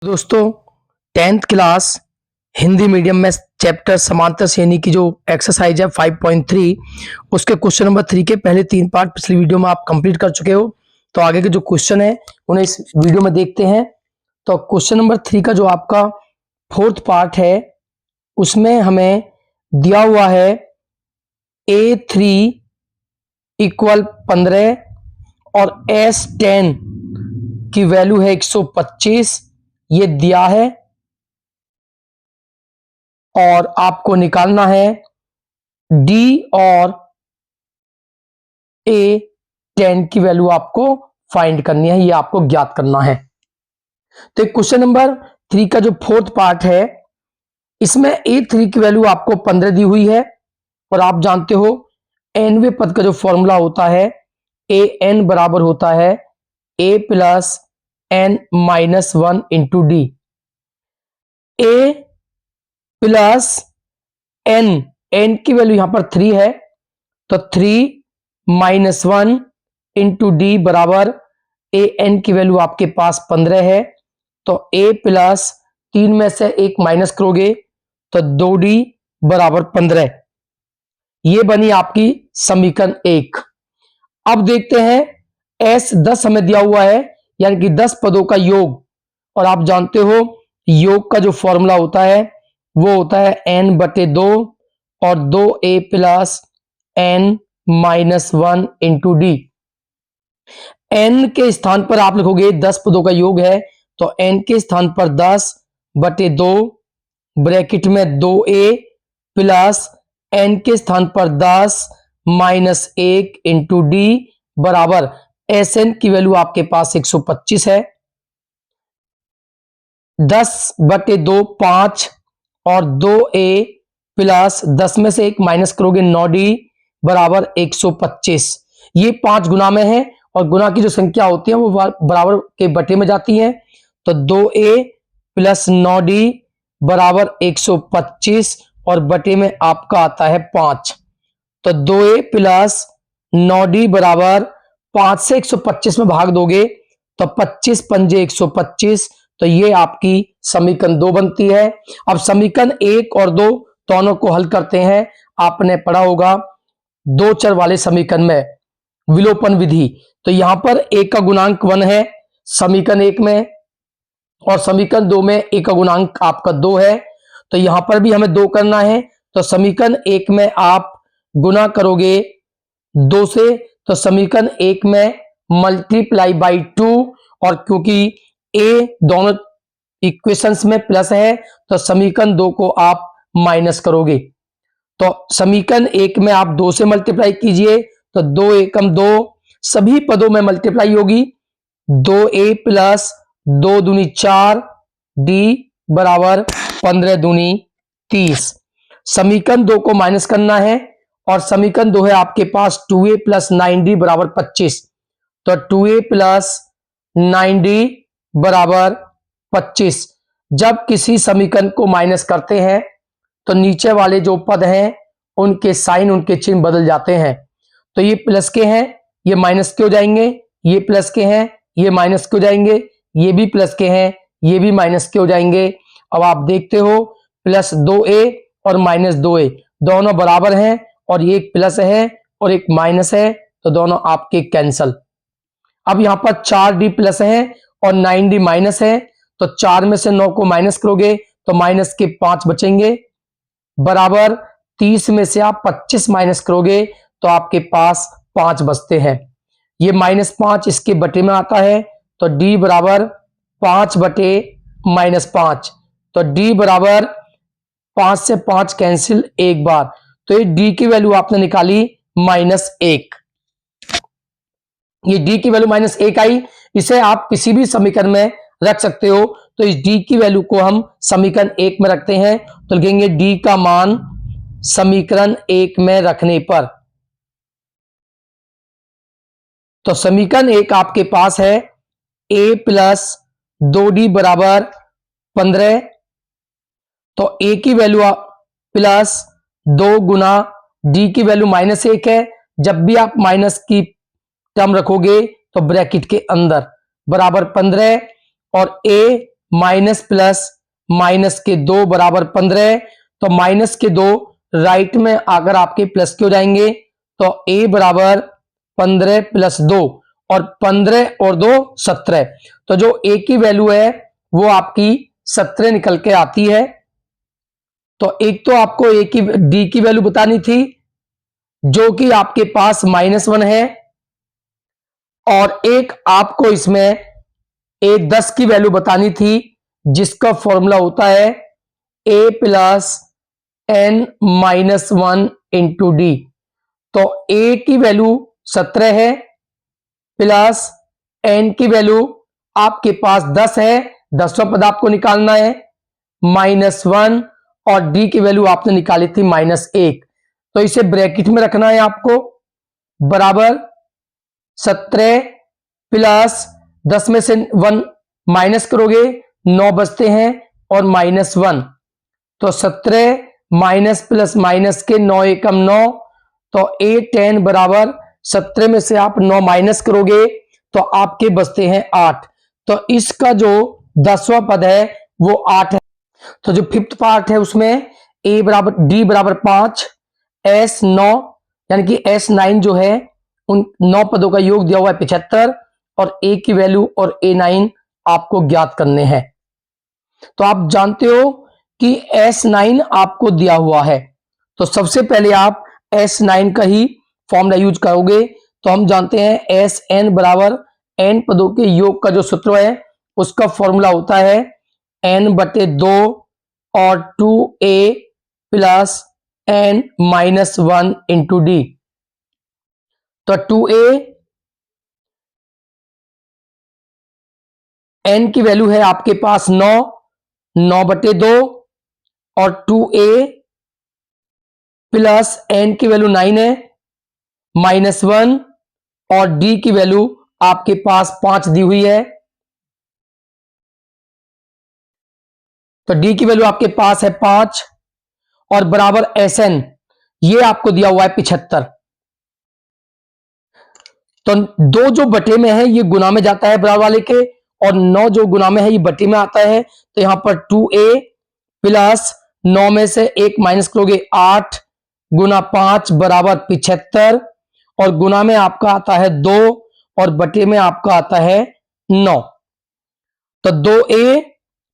दोस्तों 10th class Hindi medium में chapter समांतर श्रेणी की जो एक्सरसाइज है 5.3 उसके क्वेश्चन नंबर 3 के पहले 3 पार्ट पिछली वीडियो में आप कंप्लीट कर चुके हो। तो आगे के जो क्वेश्चन है उन्हें इस वीडियो में देखते हैं। तो क्वेश्चन नंबर 3 का जो आपका 4th पार्ट है उसमें हमें दिया हुआ है A3 इक्वल 15 और S10 की वैल्यू है 125, ये दिया है और आपको निकालना है D और A10 की वैल्यू आपको फाइंड करनी है, ये आपको ज्ञात करना है। तो क्वेश्चन नंबर 3 का जो 4th पार्ट है इसमें A3 की वैल्यू आपको 15 दी हुई है और आप जानते हो nवें पद का जो फॉर्मूला होता है an बराबर होता है a plus n minus 1 into D. a plus n की वैल्यू यहां पर 3 है तो 3 माइनस 1 इंटू डी बराबर an की वैल्यू आपके पास 15 है तो a प्लस 3 में से 1 माइनस करोगे तो 2d बराबर 15। ये बनी आपकी समीकरण 1। अब देखते हैं s 10 हमें दिया हुआ है यानी कि 10 पदों का योग, और आप जानते हो योग का जो फॉर्मूला होता है वो होता है n बटे 2 और 2a plus n minus 1 into D. n के स्थान पर आप लिखोगे 10 पदों का योग है तो n के स्थान पर 10 बटे 2 ब्रैकेट में 2a प्लस n के स्थान पर 10 माइनस 1 इंटू डी बराबर Sn की वैल्यू आपके पास 125 है। 10 बटे 2 5 और 2a प्लस 10 में से 1 माइनस करोगे 9d बराबर 125। ये 5 गुना में है और गुना की जो संख्या होती है वो बराबर के बटे में जाती है तो 2a प्लस 9d बराबर 125 और बटे में आपका आता है 5। तो 2a प्लस 9d बराबर 5 से 125 में भाग दोगे तो 25 पंजे 125, तो ये आपकी समीकरण 2 बनती है। अब समीकरण 1 और 2 दोनों को हल करते हैं। आपने पढ़ा होगा दो चर वाले समीकरण में विलोपन विधि। तो यहां पर एक का गुणांक 1 है समीकरण 1 में और समीकरण 2 में एक का गुणांक आपका 2 है, तो यहां पर भी हमें 2 करना है। तो समीकरण 1 में आप गुना करोगे 2 से तो समीकरण 1 में मल्टीप्लाई बाई 2, और क्योंकि a दोनों इक्वेशंस में प्लस है तो समीकरण 2 को आप माइनस करोगे। तो समीकरण 1 में आप 2 से मल्टीप्लाई कीजिए तो 2 एकम 2 सभी पदों में मल्टीप्लाई होगी 2a प्लस 2 दूनी 4 d बराबर 15 दूनी 30। समीकरण 2 को माइनस करना है और समीकरण 2 है आपके पास 2a प्लस 9d बराबर 25। तो 2a प्लस 9d बराबर 25। जब किसी समीकरण को माइनस करते हैं तो नीचे वाले जो पद हैं उनके साइन उनके चिन्ह बदल जाते हैं। तो ये प्लस के हैं ये माइनस के हो जाएंगे, ये प्लस के हैं ये माइनस के हो जाएंगे, ये भी प्लस के हैं ये भी माइनस के हो जाएंगे। अब आप देखते हो प्लस 2a और माइनस 2a दोनों बराबर हैं और ये एक प्लस है और एक माइनस है तो दोनों आपके कैंसल। अब यहां पर 4d प्लस है और 9d माइनस है तो 4 में से 9 को माइनस करोगे तो माइनस के 5 बचेंगे बराबर 30 में से आप 25 माइनस करोगे तो आपके पास 5 बचते हैं। ये -5 इसके बटे में आता है तो d बराबर 5 बटे -5, तो d बराबर 5 से 5 कैंसिल एक बार, तो ये d की वैल्यू आपने निकाली -1। ये d की वैल्यू -1 आई, इसे आप किसी भी समीकरण में रख सकते हो। तो इस d की वैल्यू को हम समीकरण 1 में रखते हैं तो लिखेंगे d का मान समीकरण 1 में रखने पर। तो समीकरण 1 आपके पास है a प्लस 2d बराबर 15, तो a की वैल्यू प्लस 2 गुना d की वैल्यू -1 है। जब भी आप माइनस की टर्म रखोगे तो ब्रैकेट के अंदर बराबर 15 और a माइनस प्लस माइनस के 2 बराबर 15। तो माइनस के 2 राइट में अगर आपके प्लस के हो जाएंगे तो a बराबर 15 प्लस 2 और 15 और 2 17। तो जो a की वैल्यू है वो आपकी 17 निकल के आती है। तो एक तो आपको a की d की वैल्यू बतानी थी जो कि आपके पास -1 है, और एक आपको इसमें a 10 की वैल्यू बतानी थी जिसका फॉर्मूला होता है a plus n minus 1 into D. तो a की वैल्यू 17 है प्लस n की वैल्यू आपके पास 10 है, 10वां पद आपको निकालना है, -1 और d की वैल्यू आपने निकाली थी -1। तो इसे ब्रैकेट में रखना है आपको, बराबर 17 प्लस 10 में से 1 माइनस करोगे 9 बचते हैं और -1। तो 17 माइनस प्लस माइनस के 9 एकम 9। तो 8 बराबर 17 में से आप 9 माइनस करोगे तो आपके बचते हैं 8। तो इसका जो 10वां पद है वो 8 है। तो जो फिफ्थ पार्ट है उसमें a बराबर d बराबर 5, s 9 यानी कि s 9 जो है उन 9 पदों का योग दिया हुआ है 75 और a की वैल्यू और a 9 आपको ज्ञात करने हैं। तो आप जानते हो कि S9 आपको दिया हुआ है, तो सबसे पहले आप S9 का ही फॉर्मूला यूज करोगे। तो हम जानते हैं Sn बराबर n पदों के योग का जो सूत्र है उसका फॉर्मूला होता है n बटे 2 और 2a plus n minus 1 into D. तो 2a n की वैल्यू है आपके पास 9 बटे 2 और 2a प्लस n की वैल्यू 9 है, -1 और d की वैल्यू आपके पास 5 दी हुई है। तो d की वैल्यू आपके पास है 5 और बराबर Sn ये आपको दिया हुआ है 75। तो 2 जो बटे में है ये गुना में जाता है बराबर वाले के, और 9 जो गुना में है ये बटे में आता है। तो यहां पर 2a प्लस 9 में से 1 माइनस करोगे 8 गुना 5 बराबर 75, और गुना में आपका आता है 2 और बटे में आपका आता है 9। तो 2a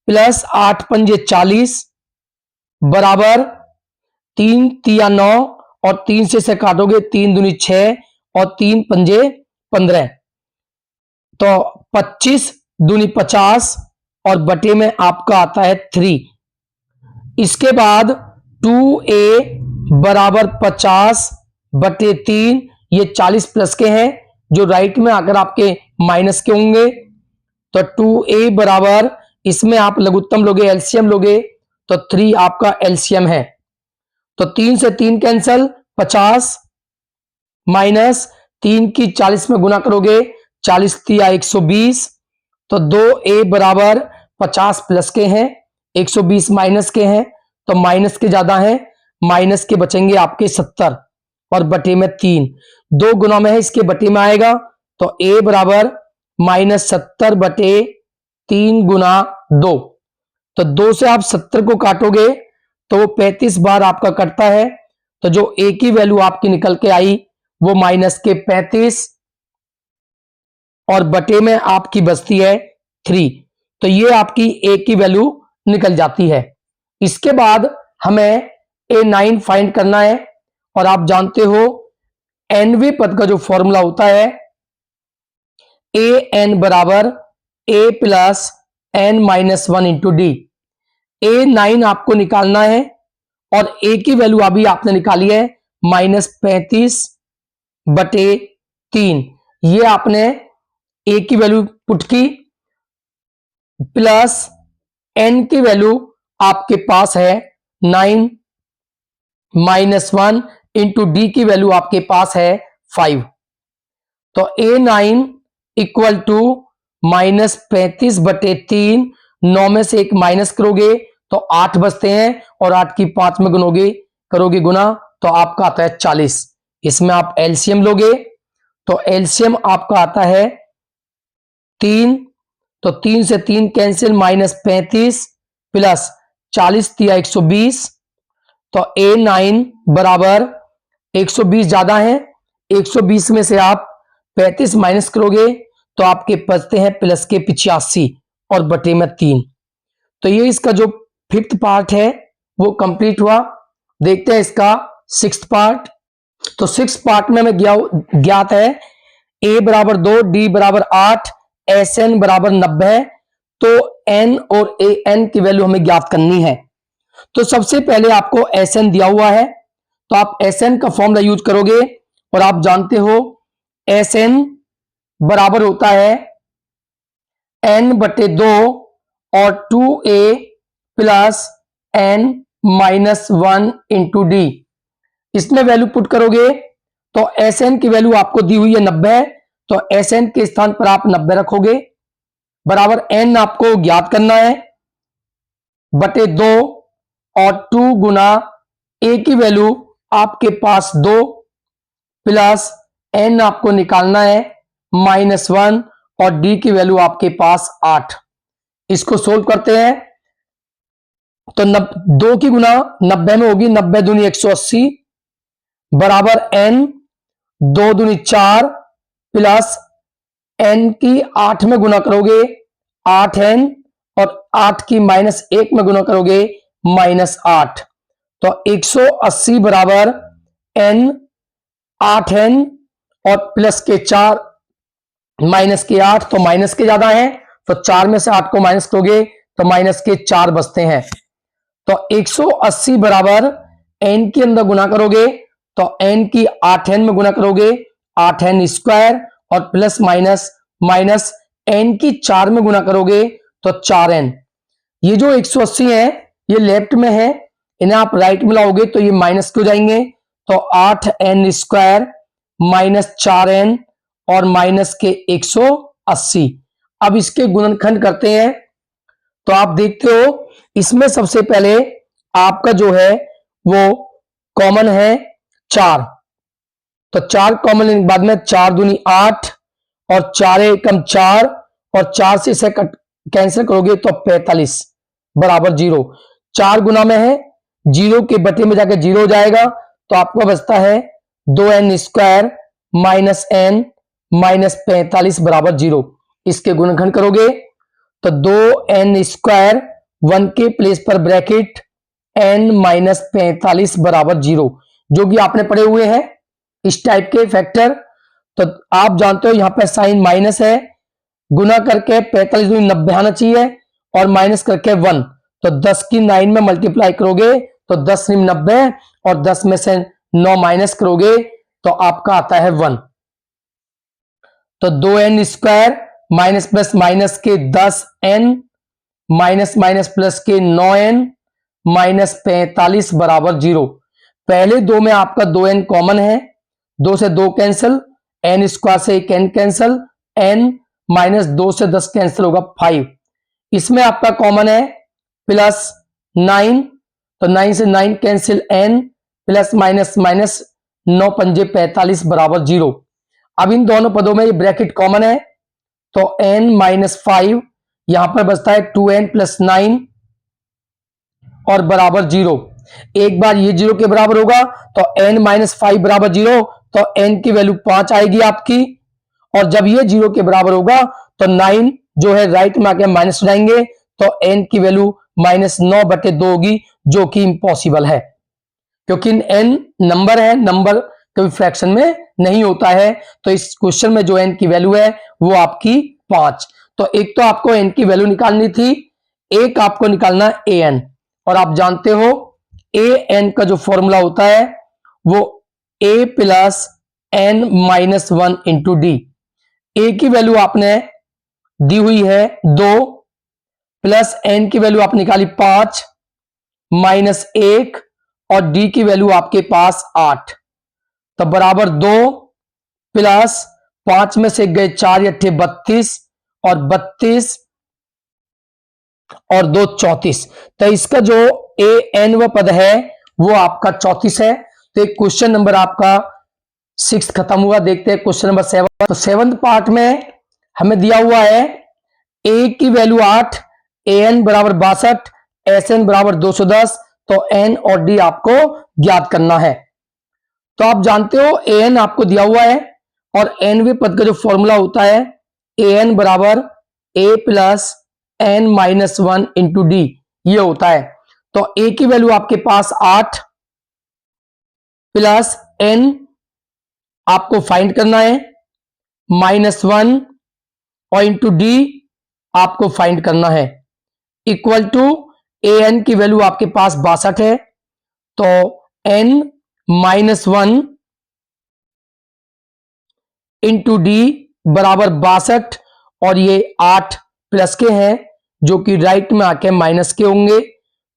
प्लस 8 पंजे 40 बराबर 3 तिया 9 और 3 से काटोगे 3 दूनी 6 और 3 पंजे 15। तो 25 दूनी 50 और बटे में आपका आता है 3। इसके बाद 2a बराबर 50 बटे 3, ये 40 प्लस के हैं जो राइट में आकर आपके माइनस के होंगे। तो 2a बराबर इसमें आप लघुत्तम लोगे एलसीएम लोगे तो 3 आपका एलसीएम है। तो 3 से 3 कैंसल, 50 माइनस 3 की 40 में गुना करोगे 40 तिया 120। तो 2a बराबर 50 प्लस के हैं 120 माइनस के हैं, तो माइनस के ज्यादा हैं, माइनस के बचेंगे आपके 70 और बटे में 3। 2 गुना में है इसके बटे में आएगा। तो a बराबर -70 बटे 3 गुना 2। तो 2 से आप 70 को काटोगे तो वो 35 बार आपका कटता है। तो जो a की वैल्यू आपकी निकल के आई वो माइनस के 35 और बटे में आपकी बचती है 3। तो ये आपकी a की वैल्यू निकल जाती है। इसके बाद हमें a9 फाइंड करना है, और आप जानते हो nवें पद का जो फॉर्मूला होता है an बराबर a plus n minus 1 into D. a9 आपको निकालना है और a की वैल्यू अभी आपने निकाली है -35 बटे 3। ये आपने a की वैल्यू पुट की, प्लस n की वैल्यू आपके पास है 9 माइनस 1 इंटू डी की वैल्यू आपके पास है 5। तो a9 इक्वल टू -35 बटे 3, 9 में से 1 माइनस करोगे तो 8 बचते हैं और 8 की 5 में गुनोगे करोगे गुना तो आपका आता है 40। इसमें आप एलसीएम लोगे तो एलसीएम आपका आता है 3। तो 3 से 3 कैंसिल, -35 प्लस 40 दिया 120, तो A9 बराबर 120 ज्यादा है, 120 में से आप 35 माइनस करोगे तो आपके बचते हैं प्लस के 85 और बटे में 3। तो ये इसका जो फिफ्थ पार्ट है वो कंप्लीट हुआ। देखते हैं इसका सिक्स्थ पार्ट। तो सिक्स्थ पार्ट में हमें ज्ञात है a बराबर 2, d बराबर 8, sn बराबर 90। तो n और an की वैल्यू हमें ज्ञात करनी है। तो सबसे पहले आपको sn दिया हुआ है, तो आप sn का फॉर्मूला यूज करोगे और आप जानते हो sn बराबर होता है n बटे 2 और 2a plus n minus 1 into D. इसमें वैल्यू पुट करोगे तो Sn की वैल्यू आपको दी हुई है 90, तो Sn के स्थान पर आप 90 रखोगे, बराबर n आपको ज्ञात करना है बटे 2 और 2 गुना a की वैल्यू आपके पास 2 प्लस n आपको निकालना है -1 और d की वैल्यू आपके पास 8। इसको सोल्व करते हैं तो 2 की गुना 90 में होगी, 90 दूनी 180 बराबर n 2 दूनी 4 प्लस n की 8 में गुना करोगे 8n और 8 की -1 में गुना करोगे -8। तो 180 बराबर n 8n और प्लस के 4 माइनस के 8, तो माइनस के ज्यादा है तो 4 में से 8 को माइनस करोगे तो माइनस के 4 बचते हैं। तो 180 बराबर n के अंदर गुना करोगे तो n की 8n में गुना करोगे 8n स्क्वायर और प्लस माइनस माइनस n की 4 में गुना करोगे तो 4n। ये जो 180 है ये लेफ्ट में है, इन्हें आप राइट में लाओगे तो ये माइनस क्यों जाएंगे, तो 8n स्क्वायर माइनस 4n और माइनस के 180। अब इसके गुणनखंड करते हैं तो आप देखते हो इसमें सबसे पहले आपका जो है वो कॉमन है 4, तो 4 कॉमन लेने के बाद में 4 दूनी 8 और 4 एकम 4 और 4 से इसे कैंसिल करोगे तो 45 बराबर 0। 4 गुना में है, 0 के बटे में जाकर 0 हो जाएगा, तो आपको बचता है 2n square minus n minus 45 बराबर 0। इसके गुणनखंड करोगे तो 2n स्क्वायर 1 के प्लेस पर ब्रैकेट n माइनस 45 बराबर 0, जो कि आपने पढ़े हुए हैं इस टाइप के फैक्टर। तो आप जानते हो यहां पर साइन माइनस है, गुना करके 45 दूनी 90 आना चाहिए और माइनस करके 1, तो 10 की 9 में मल्टीप्लाई करोगे तो 10 × 90 और 10 में से 9 माइनस करोगे तो आपका आता है 1। तो 2n square minus plus minus के 10n माइनस माइनस प्लस के 9n माइनस 45 बराबर 0। पहले दो में आपका 2n कॉमन है, 2 से 2 कैंसिल, n स्क्वायर से 1 n कैंसिल, n माइनस 2 से 10 कैंसिल होगा 5। इसमें आपका कॉमन है प्लस 9, तो 9 से 9 cancel, n plus minus minus 9 पंजे 45 बराबर 0। अब इन दोनों पदों में ये ब्रैकेट कॉमन है तो n माइनस 5 यहां पर बचता है 2n प्लस 9 और बराबर 0। एक बार ये 0 के बराबर होगा तो n माइनस 5 बराबर 0, तो n की वैल्यू 5 आएगी आपकी, और जब ये 0 के बराबर होगा तो 9 जो है राइट में आके माइनस हो जाएंगे तो n की वैल्यू -9 बटे 2 होगी, जो कि इम्पॉसिबल है क्योंकि n नंबर है, नंबर कभी फ्रैक्शन में नहीं होता है। तो इस क्वेश्चन में जो n की वैल्यू है वो आपकी 5। तो एक तो आपको n की वैल्यू निकालनी थी, एक आपको निकालना an, और आप जानते हो an का जो फॉर्मूला होता है वो a plus n minus 1 into D. a की वैल्यू आपने दी हुई है 2 प्लस n की वैल्यू आप निकाली 5 माइनस 1 और d की वैल्यू आपके पास 8, तो बराबर 2 प्लस 5 में से गए 4 × 32 और 32 और 2 34, तो इसका जो an व पद है वो आपका 34 है। तो एक क्वेश्चन नंबर आपका 6 खत्म हुआ। देखते हैं क्वेश्चन नंबर 7। तो 7th पार्ट में हमें दिया हुआ है ए की वैल्यू 8, ए एन बराबर 62, एस एन बराबर 210, तो एन और डी आपको ज्ञात करना है। तो आप जानते हो ए एन आपको दिया हुआ है और एनवे पद का जो फॉर्मूला होता है ए एन बराबर a plus n minus one into d, ये होता है। तो ए की वैल्यू आपके पास 8 प्लस एन आपको फाइंड करना है -1 और इंटू डी आपको फाइंड करना है, इक्वल टू ए एन की वैल्यू आपके पास 62 है, तो एन -1 इंटू डी बराबर 62 और ये 8 प्लस के हैं जो कि राइट में आके माइनस के होंगे,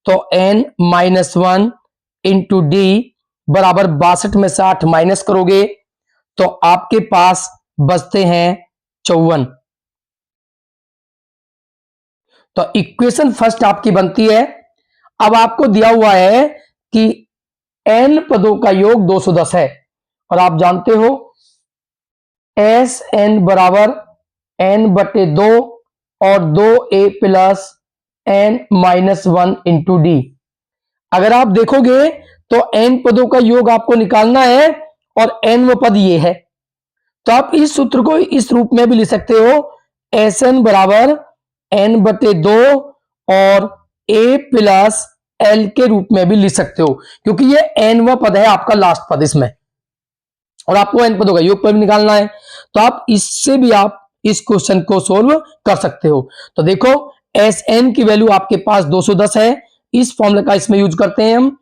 तो एन -1 इंटू डी बराबर 62 में से 8 माइनस करोगे तो आपके पास बचते हैं 54। तो इक्वेशन फर्स्ट आपकी बनती है। अब आपको दिया हुआ है कि n पदों का योग 210 है और आप जानते हो एस एन बराबर n बटे 2 और 2a plus n minus 1 into D. अगर आप देखोगे तो n पदों का योग आपको निकालना है और n पद ये है, तो आप इस सूत्र को इस रूप में भी लिख सकते हो, एस एन बराबर n बटे 2 और a प्लस एल के रूप में भी लिख सकते हो, क्योंकि ये n पद है आपका लास्ट पद इसमें और आपको n पदों का योग पर भी निकालना है। तो आप इससे भी आप इस क्वेश्चन को सोल्व कर सकते हो। तो देखो एस एन की वैल्यू आपके पास 210 है, इस फॉर्मूले का इसमें यूज करते हैं हम।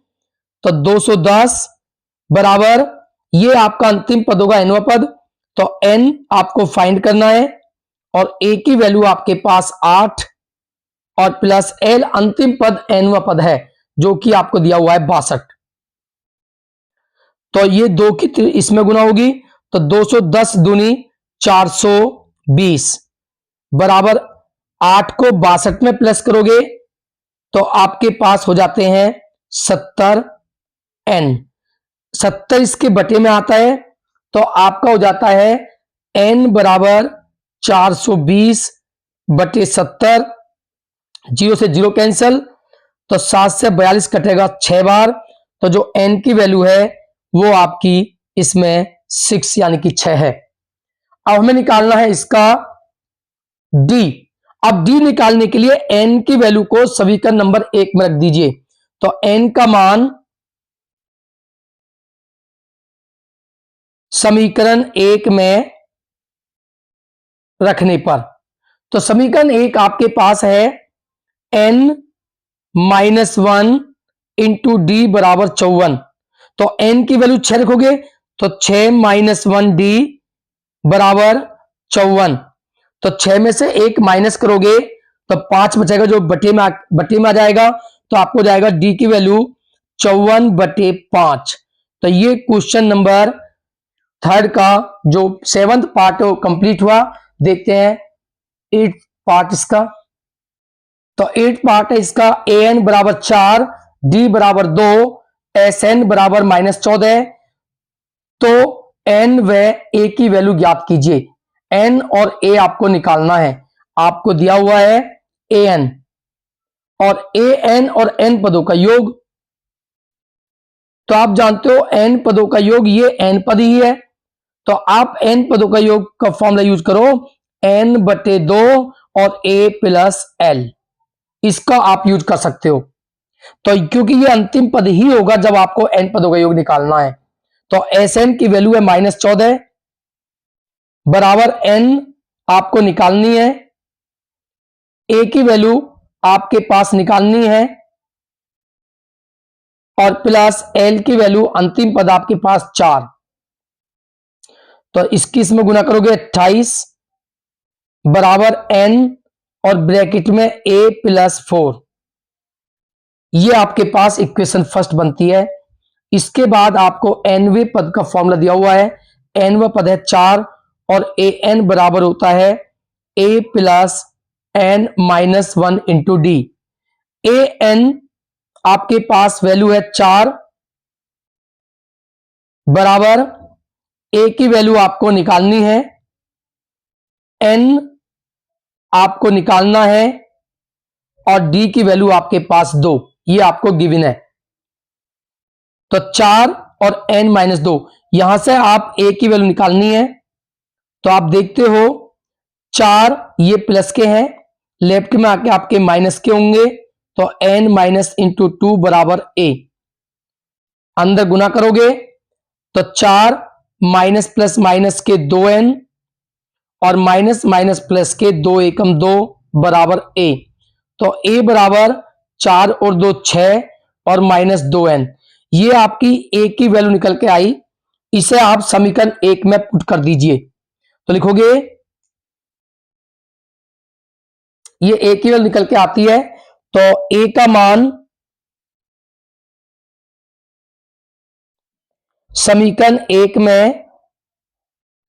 तो 210 बराबर ये आपका अंतिम पद होगा nवा पद, तो n आपको फाइंड करना है और a की वैल्यू आपके पास 8 और प्लस l अंतिम पद nवा पद है जो कि आपको दिया हुआ है 62। तो ये 2 की इसमें गुना होगी, तो 210 दूनी 420 बराबर 8 को 62 में प्लस करोगे तो आपके पास हो जाते हैं 70 n। 70 इसके बटे में आता है तो आपका हो जाता है n बराबर 420 बटे 70, 0 से 0 कैंसल, तो 7 से 42 कटेगा 6 बार, तो जो n की वैल्यू है वो आपकी इसमें 6 यानी कि 6 है। अब हमें निकालना है इसका d। अब d निकालने के लिए n की वैल्यू को समीकरण नंबर 1 में रख दीजिए, तो n का मान समीकरण 1 में रखने पर, तो समीकरण 1 आपके पास है n -1 इंटू डी बराबर 54, तो n की वैल्यू 6 रखोगे तो 6 -1 डी बराबर 54, तो 6 में से 1 माइनस करोगे तो 5 बचेगा जो बटे में आ जाएगा, तो आपको जाएगा डी की वैल्यू 54 बटे 5। तो ये क्वेश्चन नंबर 3 का जो 7th पार्ट है वो कंप्लीट हुआ। देखते हैं 8th पार्ट इसका। तो 8th पार्ट है इसका, ए एन बराबर 4, डी बराबर 2, एस एन बराबर -14, तो एन व ए की वैल्यू ज्ञात कीजिए। एन और ए आपको निकालना है, आपको दिया हुआ है ए एन और ए एन और एन पदों का योग, तो आप जानते हो एन पदों का योग ये एन पद ही है, तो आप एन पदों का योग का फॉर्मूला यूज करो एन बटे 2 और ए प्लस एल, इसका आप यूज कर सकते हो। तो क्योंकि ये अंतिम पद ही होगा जब आपको एन पदों का योग निकालना है, तो एस एन की वैल्यू है -14 बराबर एन आपको निकालनी है, ए की वैल्यू आपके पास निकालनी है और प्लस एल की वैल्यू अंतिम पद आपके पास 4, तो इसकी इसमें गुना करोगे 28 बराबर एन और ब्रैकेट में ए प्लस 4, ये आपके पास इक्वेशन फर्स्ट बनती है। इसके बाद आपको एनवे पद का फॉर्मूला दिया हुआ है, एनवा पद है 4 और ए एन बराबर होता है ए plus N -1 into D. A N आपके पास वैल्यू है 4 बराबर ए की वैल्यू आपको निकालनी है, एन आपको निकालना है और डी की वैल्यू आपके पास 2, ये आपको गिवन है। तो 4 और n माइनस 2, यहां से आप a की वैल्यू निकालनी है। तो आप देखते हो 4 ये प्लस के हैं, लेफ्ट में आके आपके माइनस के होंगे, तो n माइनस इंटू 2 बराबर a। अंदर गुना करोगे तो 4 माइनस प्लस माइनस के 2n और माइनस माइनस प्लस के 2 एकम 2 बराबर a। तो a बराबर 4 और 2 6 और माइनस 2n, ये आपकी a की वैल्यू निकल के आई। इसे आप समीकरण 1 में पुट कर दीजिए। तो लिखोगे ये a की वैल्यू निकल के आती है, तो a का मान समीकरण 1 में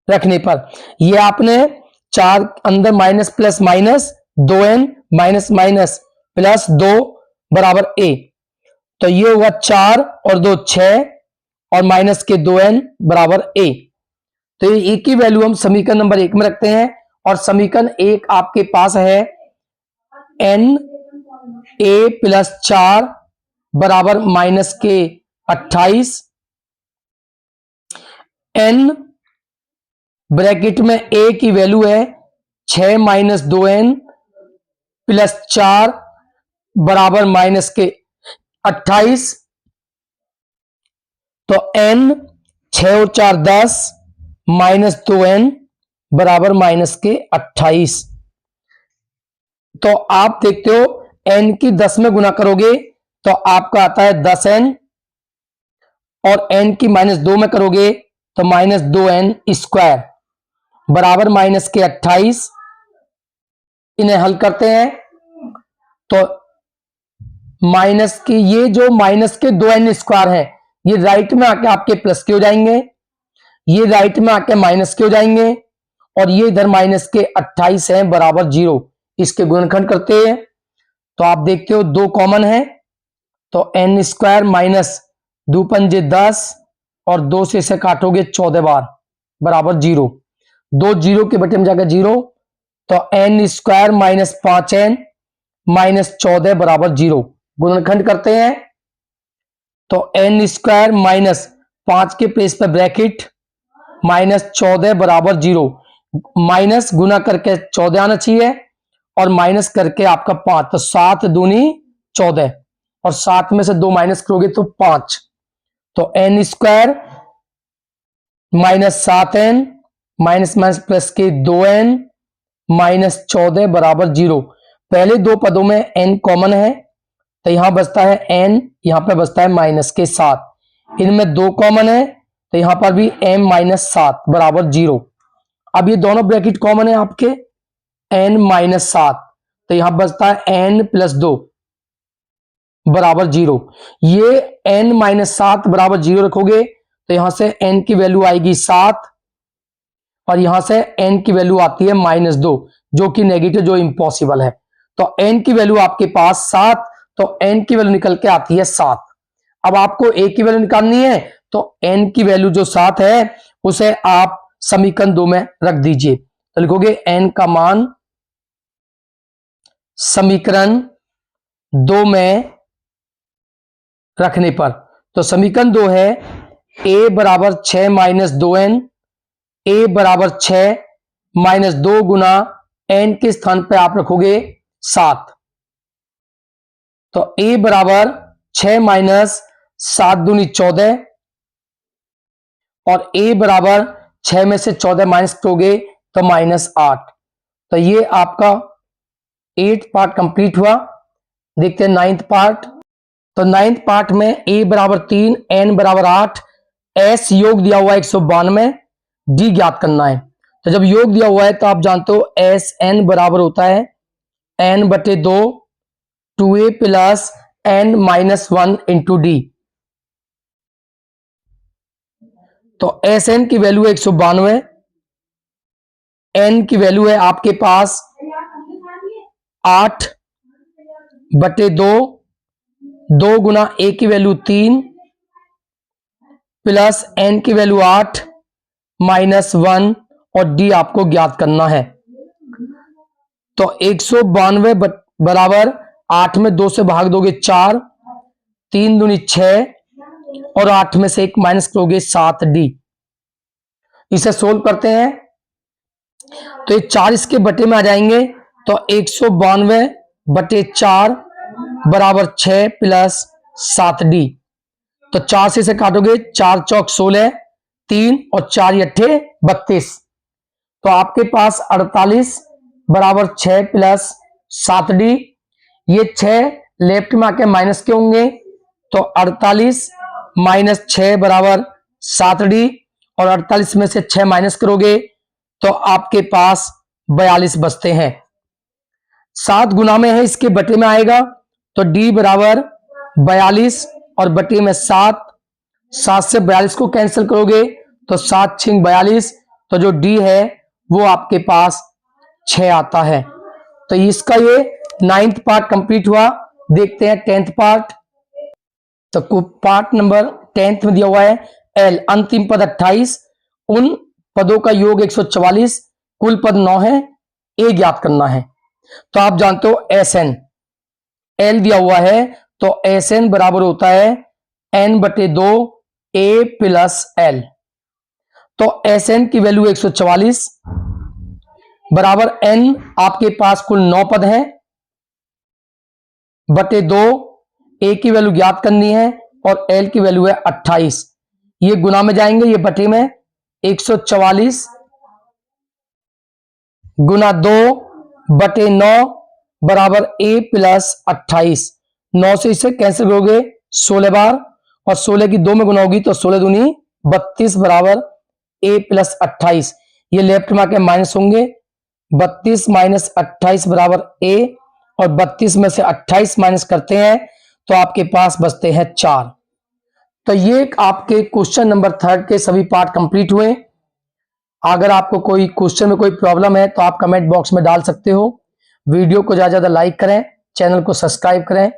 रखने पर ये आपने 4 अंदर minus plus minus 2n minus minus plus 2 बराबर a। तो ये हुआ 4 और 2 6 और माइनस के 2n बराबर a। तो ये a की वैल्यू हम समीकरण नंबर 1 में रखते हैं, और समीकरण 1 आपके पास है n a प्लस 4 बराबर माइनस के 28, n ब्रैकेट में a की वैल्यू है 6 माइनस 2n प्लस 4 बराबर माइनस के 28। तो n 6 और 4 10 माइनस 2n बराबर माइनस के 28। तो आप देखते हो n की 10 में गुना करोगे तो आपका आता है 10n, और n की माइनस 2 में करोगे तो माइनस 2n स्क्वायर बराबर माइनस के 28। इन्हें हल करते हैं तो माइनस के ये जो माइनस के 2n स्क्वायर है, ये राइट में आके आपके प्लस के हो जाएंगे, ये राइट में आके माइनस के हो जाएंगे, और ये इधर माइनस के 28 है बराबर 0। इसके गुणनखंड करते हैं तो आप देखते हो 2 कॉमन है, तो n स्क्वायर माइनस 2 पंजे 10 और 2 से इसे काटोगे 14 बार बराबर 0। 2 0 के बटे में जाकर 0, तो n square minus 5n minus 14 बराबर 0। गुणनखंड करते हैं तो n स्क्वायर माइनस 5 के प्लेस पर ब्रैकेट माइनस 14 बराबर 0। माइनस गुना करके 14 आना चाहिए और माइनस करके आपका 5, तो 7 दूनी 14 और 7 में से 2 माइनस करोगे तो 5। तो n square minus 7n minus minus plus के 2n माइनस 14 बराबर 0। पहले 2 पदों में n कॉमन है, तो यहां बचता है n, यहां पे बचता है माइनस के 7। इनमें 2 कॉमन है, तो यहां पर भी m माइनस 7 बराबर 0। अब ये दोनों ब्रैकेट कॉमन है आपके n माइनस 7, तो यहां बचता है n प्लस 2 बराबर 0। ये n माइनस 7 बराबर 0 रखोगे तो यहां से n की वैल्यू आएगी 7, और यहां से n की वैल्यू आती है माइनस 2, जो कि नेगेटिव, जो इम्पॉसिबल है। तो n की वैल्यू आपके पास 7, तो n की वैल्यू निकल के आती है 7। अब आपको a की वैल्यू निकालनी है, तो n की वैल्यू जो 7 है उसे आप समीकरण 2 में रख दीजिए। तो लिखोगे n का मान समीकरण 2 में रखने पर, तो समीकरण 2 है a बराबर 6 माइनस 2n, a बराबर 6 माइनस 2 गुना n के स्थान पर आप रखोगे 7। तो a बराबर 6 माइनस 7 दूनी 14, और a बराबर 6 में से 14 माइनस करोगे तो माइनस 8। तो ये आपका 8 पार्ट कंप्लीट हुआ। देखते हैं 9th पार्ट। तो 9th पार्ट में a बराबर 3, n बराबर 8, s योग दिया हुआ है 192, d ज्ञात करना है। तो जब योग दिया हुआ है तो आप जानते हो एस n बराबर होता है n बटे 2 2a plus n minus 1 into D. तो एस एन की वैल्यू है 192, n की वैल्यू है आपके पास 8 बटे 2, 2 गुना a की वैल्यू 3 प्लस n की वैल्यू 8 माइनस 1, और d आपको ज्ञात करना है। तो 192 बराबर 8 में 2 से भाग दोगे 4, 3 दूनी 6 और 8 में से 1 माइनस करोगे 7d। इसे सोल्व करते हैं तो ये 4 इसके बटे में आ जाएंगे, तो 192 बटे 4 बराबर 6 प्लस 7d। तो 4 से इसे काटोगे, 4 चौक 16, 3 और 4 अट्ठे 32। तो आपके पास 48 बराबर 6 प्लस 7d। ये 6 लेफ्ट में आके माइनस के होंगे, तो 48 माइनस 6 बराबर 7d और 48 में से 6 माइनस करोगे तो आपके पास 42 बचते हैं। 7 गुना में है, इसके बटे में आएगा, तो d बराबर 42 और बटे में 7, 7 से 42 को कैंसिल करोगे तो 7 छिंग 42, तो जो d है वो आपके पास 6 आता है। तो इसका ये 9th पार्ट कंप्लीट हुआ। देखते हैं 10th पार्ट। तो पार्ट नंबर 10th में दिया हुआ है एल अंतिम पद 28, उन पदों का योग 144, कुल पद 9 है, ए ज्ञात करना है। तो आप जानते हो एस एन, एल दिया हुआ है तो एस एन बराबर होता है एन बटे 2 ए प्लस एल। तो एस एन की वैल्यू 144 बराबर एन आपके पास कुल 9 पद है बटे 2, ए की वैल्यू ज्ञात करनी है और एल की वैल्यू है 28। ये गुना में जाएंगे, ये बटे में 144 गुना 2 बटे 9 बराबर ए प्लस 28। 9 से इसे कैंसिल करोगे 16 बार और 16 की 2 में गुना होगी तो 16 दूनी 32 बराबर ए प्लस 28। ये लेफ्ट में आके माइनस होंगे, 32 माइनस 28 बराबर ए और 32 में से 28 माइनस करते हैं तो आपके पास बचते हैं 4। तो ये आपके क्वेश्चन नंबर 3 के सभी पार्ट कंप्लीट हुए। अगर आपको कोई क्वेश्चन में कोई प्रॉब्लम है तो आप कमेंट बॉक्स में डाल सकते हो। वीडियो को ज्यादा से ज्यादा लाइक करें, चैनल को सब्सक्राइब करें।